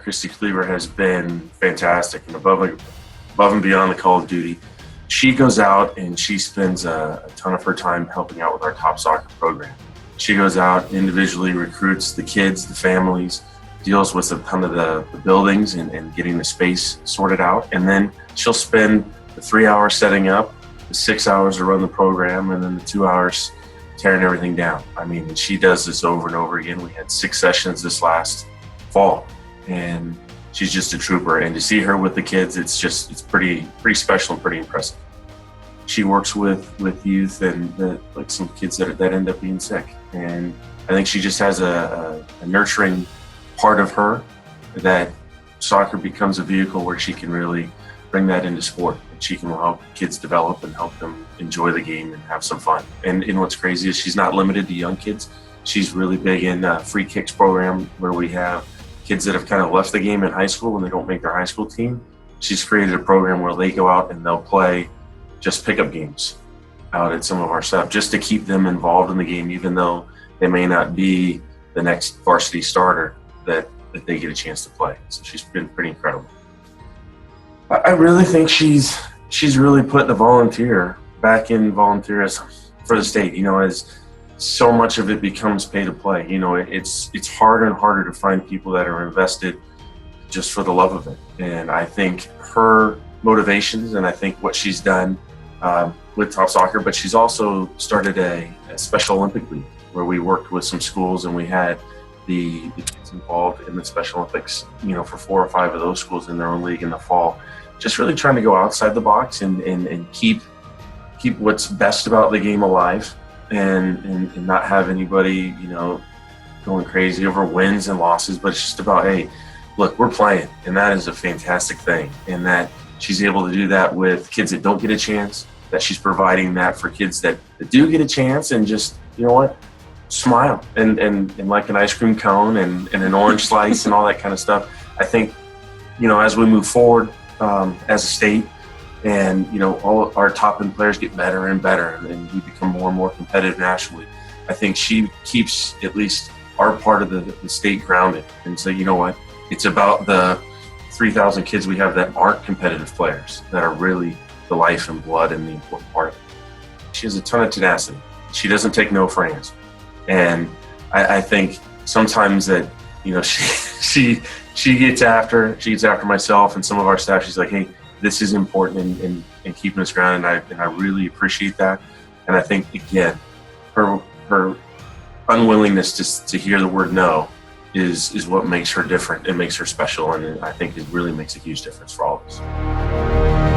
Kristie Cleaver has been fantastic and above and beyond the call of duty. She goes out and she spends a ton of her time helping out with our top soccer program. She goes out, individually recruits the kids, the families, deals with a ton of the buildings and getting the space sorted out. And then she'll spend the 3 hours setting up, the 6 hours to run the program, and then the 2 hours tearing everything down. I mean, she does this over and over again. We had 6 sessions this last fall, and she's just a trooper. And to see her with the kids, it's pretty special and pretty impressive. She works with youth and like some kids that end up being sick. And I think she just has a nurturing part of her that soccer becomes a vehicle where she can really bring that into sport. And she can help kids develop and help them enjoy the game and have some fun. And what's crazy is she's not limited to young kids. She's really big in free kicks program, where we have kids that have kind of left the game in high school and they don't make their high school team. She's created a program where they go out and they'll play just pickup games out at some of our stuff, just to keep them involved in the game, even though they may not be the next varsity starter, that they get a chance to play. So she's been pretty incredible. I really think she's really put the volunteer back in volunteerism for the state. You know, as so much of it becomes pay to play, you know, it's harder and harder to find people that are invested just for the love of it. And I think her motivations, and I think what she's done with Top Soccer, but she's also started a Special Olympic League where we worked with some schools and we had the kids involved in the Special Olympics, you know, for 4 or 5 of those schools in their own league in the fall. Just really trying to go outside the box and keep what's best about the game alive and not have anybody, you know, going crazy over wins and losses, but it's just about, hey, look, we're playing, and that is a fantastic thing. And that she's able to do that with kids that don't get a chance, that she's providing that for kids that do get a chance, and just, you know what, smile and like an ice cream cone and an orange slice and all that kind of stuff. I think, you know, as we move forward as a state, and, you know, all our top end players get better and better, and we become more and more competitive nationally, I think she keeps at least our part of the state grounded. And so, you know what, it's about the 3,000 kids we have that aren't competitive players, that are really the life and blood and the important part of it. She has a ton of tenacity. She doesn't take no for an answer. And I think sometimes that, you know, she gets after myself and some of our staff. She's like, hey, this is important in keeping us grounded, and I really appreciate that. And I think, again, her unwillingness to hear the word no is what makes her different. It makes her special, and I think it really makes a huge difference for all of us.